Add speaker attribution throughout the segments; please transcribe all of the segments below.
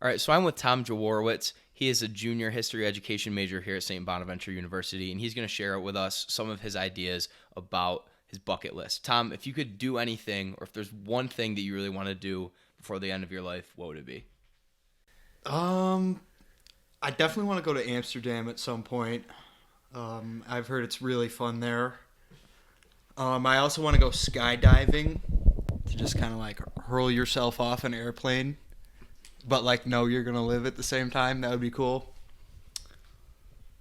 Speaker 1: All right, so I'm with Tom Jaworowitz. He is a junior history education major here at St. Bonaventure University, and he's going to share with us some of his ideas about his bucket list. Tom, if you could do anything, or if there's one thing that you really want to do before the end of your life, what would it be?
Speaker 2: Um, I definitely want to go to Amsterdam at some point. I've heard it's really fun there. I also want to go skydiving to just kind of like hurl yourself off an airplane, but like know you're gonna live at the same time. That would be cool.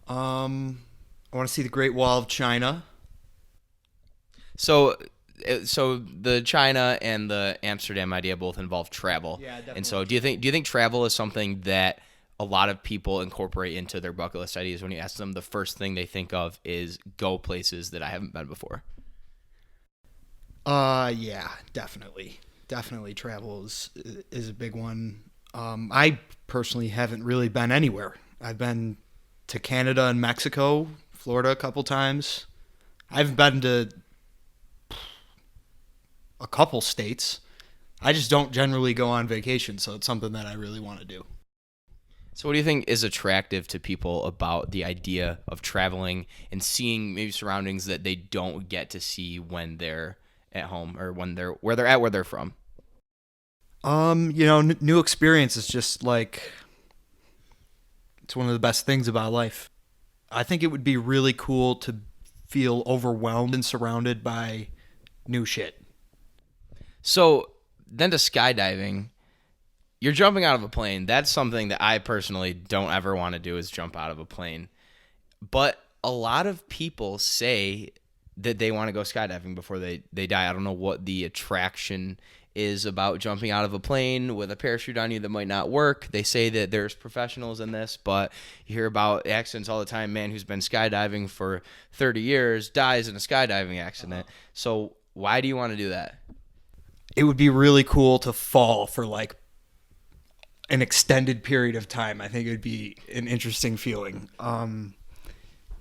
Speaker 2: I want to see the Great Wall of China.
Speaker 1: So, so the China and the Amsterdam idea both involve travel.
Speaker 2: Yeah,
Speaker 1: And
Speaker 2: definitely.
Speaker 1: so, do you think travel is something that a lot of people incorporate into their bucket list ideas? When you ask them, the first thing they think of is go places that I haven't been before.
Speaker 2: Yeah, definitely, definitely. Travel is a big one. I personally haven't really been anywhere. I've been to Canada and Mexico, Florida a couple times. I've been to a couple states. I just don't generally go on vacation, so it's something that I really want to do.
Speaker 1: So, what do you think is attractive to people about the idea of traveling and seeing maybe surroundings that they don't get to see when they're at home or when they're where they're from?
Speaker 2: New experience is just like it's one of the best things about life. I think it would be really cool to feel overwhelmed and surrounded by new shit.
Speaker 1: So, then to skydiving, you're jumping out of a plane. That's something that I personally don't ever want to do is jump out of a plane. But a lot of people say that they want to go skydiving before they die. I don't know what the attraction is about jumping out of a plane with a parachute on you that might not work. They say that there's professionals in this, but you hear about accidents all the time. Man who's been skydiving for 30 years dies in a skydiving accident. So why do you want to do that?
Speaker 2: It would be really cool to fall for like an extended period of time. I think it would be an interesting feeling. And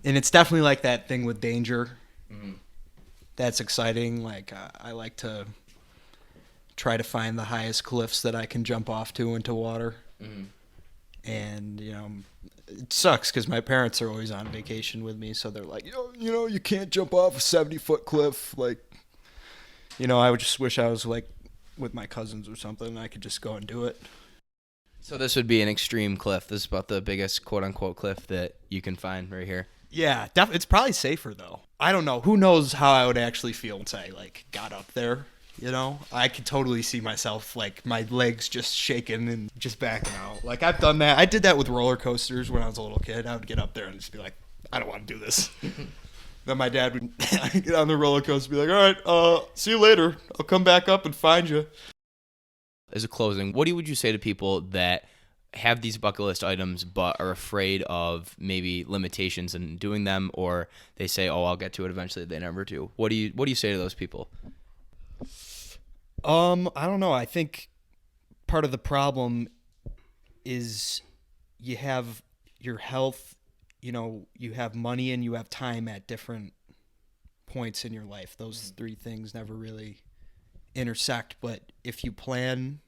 Speaker 2: it's definitely like that thing with danger. That's exciting. Like I like to try to find the highest cliffs that I can jump off to into water. And it sucks because my parents are always on vacation with me, so they're like, you can't jump off a 70-foot cliff. Like, I would just wish I was like with my cousins or something, and I could just go and do it.
Speaker 1: So this would be an extreme cliff. This is about the biggest quote unquote cliff that you can find right here.
Speaker 2: Yeah, it's probably safer though. I don't know. Who knows how I would actually feel once I like got up there. I could totally see myself like my legs just shaking and just backing out. Like I've done that. I did that with roller coasters when I was a little kid. I would get up there and just be like, I don't want to do this. Then my dad would get on the roller coaster and be like, all right, see you later. I'll come back up and find you.
Speaker 1: As a closing, what would you say to people that have these bucket list items but are afraid of maybe limitations in doing them, or they say, "Oh, I'll get to it eventually," they never do? What do you say to those people?
Speaker 2: I don't know. I think part of the problem is you have your health, you have money and you have time at different points in your life. Those three things never really intersect, but if you plan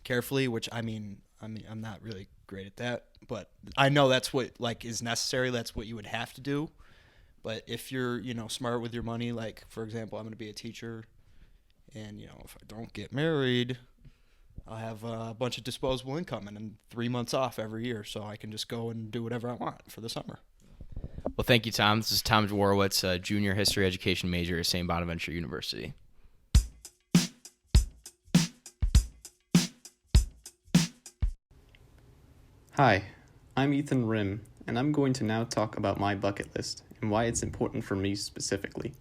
Speaker 2: carefully, which I'm not really great at that, but I know that's what like is necessary. That's what you would have to do. But if you're, smart with your money, like for example, I'm going to be a teacher, and if I don't get married, I'll have a bunch of disposable income and 3 months off every year, so I can just go and do whatever I want for the summer.
Speaker 1: Well, thank you, Tom. This is Tom Jaworowitz, a junior history education major at St. Bonaventure University.
Speaker 3: Hi, I'm Ethan Rim, and I'm going to now talk about my bucket list and why it's important for me specifically.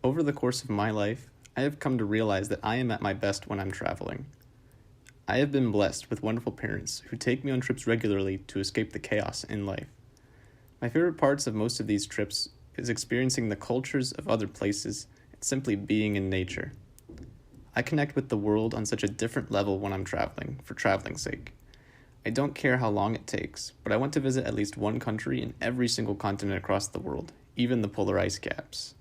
Speaker 3: Over the course of my life, I have come to realize that I am at my best when I'm traveling. I have been blessed with wonderful parents who take me on trips regularly to escape the chaos in life. My favorite parts of most of these trips is experiencing the cultures of other places and simply being in nature. I connect with the world on such a different level when I'm traveling, for traveling's sake. I don't care how long it takes, but I want to visit at least one country in every single continent across the world, even the polar ice caps.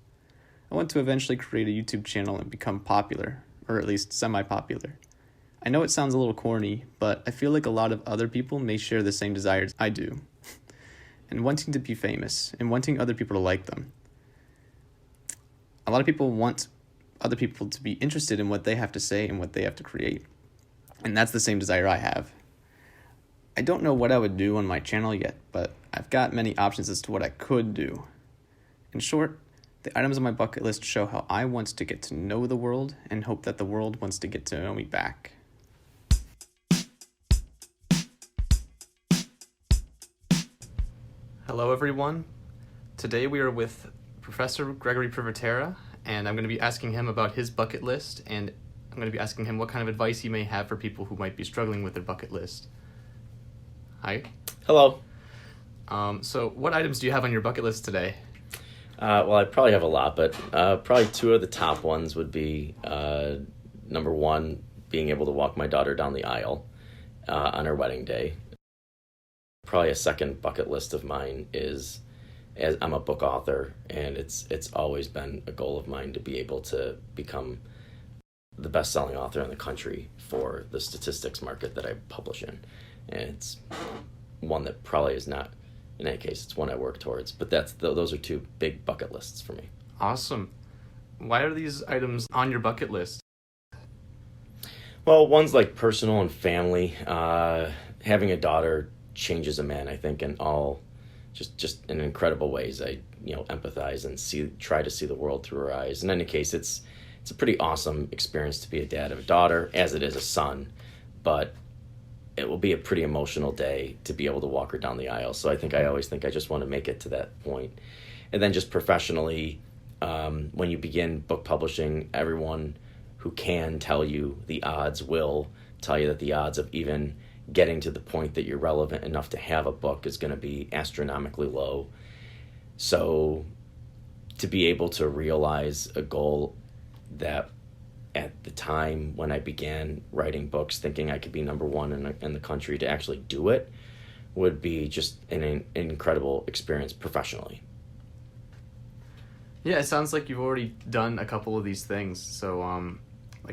Speaker 3: I want to eventually create a YouTube channel and become popular, or at least semi-popular. I know it sounds a little corny, but I feel like a lot of other people may share the same desires I do, and wanting to be famous, and wanting other people to like them. A lot of people want other people to be interested in what they have to say and what they have to create, and that's the same desire I have. I don't know what I would do on my channel yet, but I've got many options as to what I could do. In short, the items on my bucket list show how I want to get to know the world and hope that the world wants to get to know me back. Hello everyone. Today we are with Professor Gregory Privatera, and I'm going to be asking him about his bucket list, and I'm going to be asking him what kind of advice he may have for people who might be struggling with their bucket list. Hi.
Speaker 4: Hello.
Speaker 3: So what items do you have on your bucket list today?
Speaker 4: Well, I probably have a lot, but probably two of the top ones would be, number one, being able to walk my daughter down the aisle on her wedding day. Probably a second bucket list of mine is, as I'm a book author, and it's always been a goal of mine to be able to become the best-selling author in the country for the statistics market that I publish in. And it's one that probably is not, in any case, it's one I work towards. But those are two big bucket lists for me.
Speaker 3: Awesome. Why are these items on your bucket list?
Speaker 4: Well, one's like personal and family. Having a daughter changes a man, I think, in all just in incredible ways. I empathize and try to see the world through her eyes. In any case, it's a pretty awesome experience to be a dad of a daughter, as it is a son. But it will be a pretty emotional day to be able to walk her down the aisle. So I always think I just want to make it to that point. And then just professionally, when you begin book publishing, everyone who can tell you the odds will tell you that the odds of even getting to the point that you're relevant enough to have a book is going to be astronomically low. So to be able to realize a goal that at the time when I began writing books, thinking I could be number one in the country, to actually do it would be just an incredible experience professionally.
Speaker 3: Yeah, it sounds like you've already done a couple of these things. So,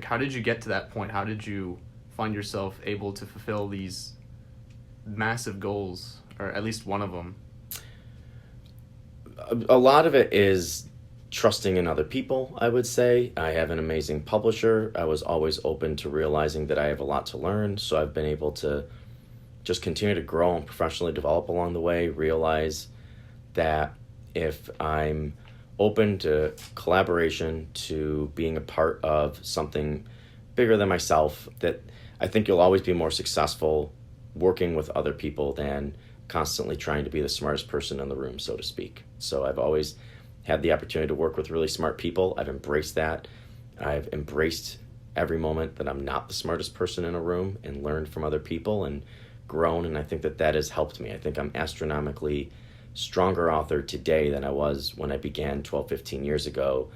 Speaker 3: how did you get to that point? How did you find yourself able to fulfill these massive goals, or at least one of them?
Speaker 4: A lot of it is trusting in other people, I would say. I have an amazing publisher. I was always open to realizing that I have a lot to learn, so I've been able to just continue to grow and professionally develop along the way, realize that if I'm open to collaboration, to being a part of something bigger than myself, that I think you'll always be more successful working with other people than constantly trying to be the smartest person in the room, so to speak. So I've always had the opportunity to work with really smart people. I've embraced that. I've embraced every moment that I'm not the smartest person in a room, and learned from other people and grown, and I think that has helped me. I think I'm astronomically stronger author today than I was when I began 12, 15 years ago,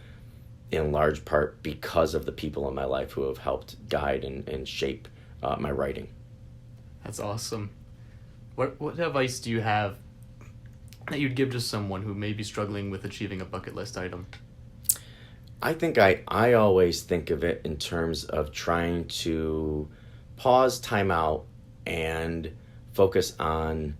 Speaker 4: in large part because of the people in my life who have helped guide and shape my writing.
Speaker 3: That's awesome. What advice do you have that you'd give to someone who may be struggling with achieving a bucket list item?
Speaker 4: I think I always think of it in terms of trying to pause, time out, and focus on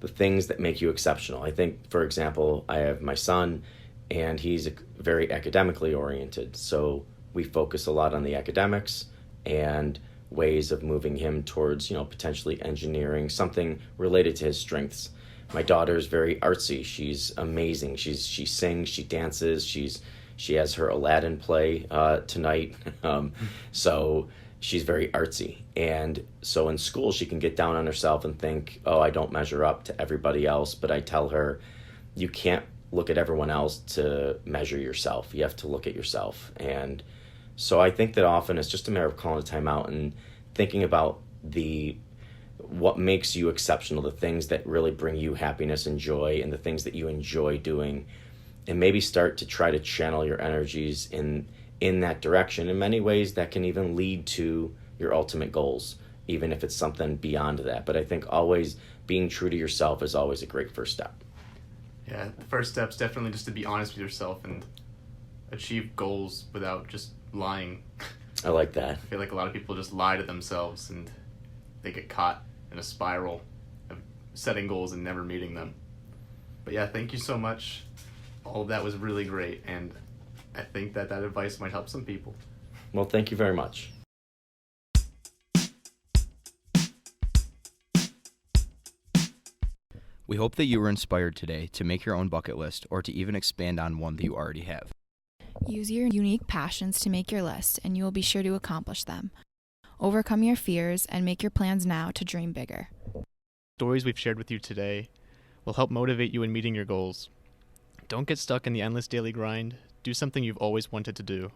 Speaker 4: the things that make you exceptional. I think, for example, I have my son, and he's very academically oriented. So we focus a lot on the academics and ways of moving him towards, potentially engineering, something related to his strengths. My daughter's very artsy. She's amazing. She sings, she dances, she has her Aladdin play tonight. So she's very artsy. And so in school she can get down on herself and think, oh, I don't measure up to everybody else. But I tell her, you can't look at everyone else to measure yourself. You have to look at yourself. And so I think that often it's just a matter of calling a time out and thinking about what makes you exceptional, the things that really bring you happiness and joy, and the things that you enjoy doing, and maybe start to try to channel your energies in that direction. In many ways, that can even lead to your ultimate goals, even if it's something beyond that. But I think always being true to yourself is always a great first step.
Speaker 3: Yeah, the first step's definitely just to be honest with yourself and achieve goals without just lying.
Speaker 4: I like that.
Speaker 3: I feel like a lot of people just lie to themselves and they get caught in a spiral of setting goals and never meeting them. But yeah, thank you so much. All of that was really great, and I think that advice might help some people.
Speaker 4: Well, thank you very much.
Speaker 1: We hope that you were inspired today to make your own bucket list or to even expand on one that you already have.
Speaker 5: Use your unique passions to make your list, and you will be sure to accomplish them. Overcome your fears and make your plans now to dream bigger.
Speaker 6: Stories we've shared with you today will help motivate you in meeting your goals. Don't get stuck in the endless daily grind. Do something you've always wanted to do.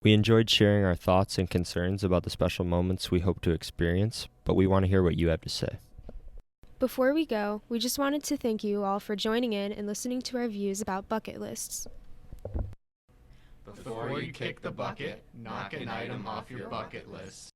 Speaker 7: We enjoyed sharing our thoughts and concerns about the special moments we hope to experience, but we want to hear what you have to say.
Speaker 8: Before we go, we just wanted to thank you all for joining in and listening to our views about bucket lists.
Speaker 3: Before you kick the bucket, knock an item off your bucket list.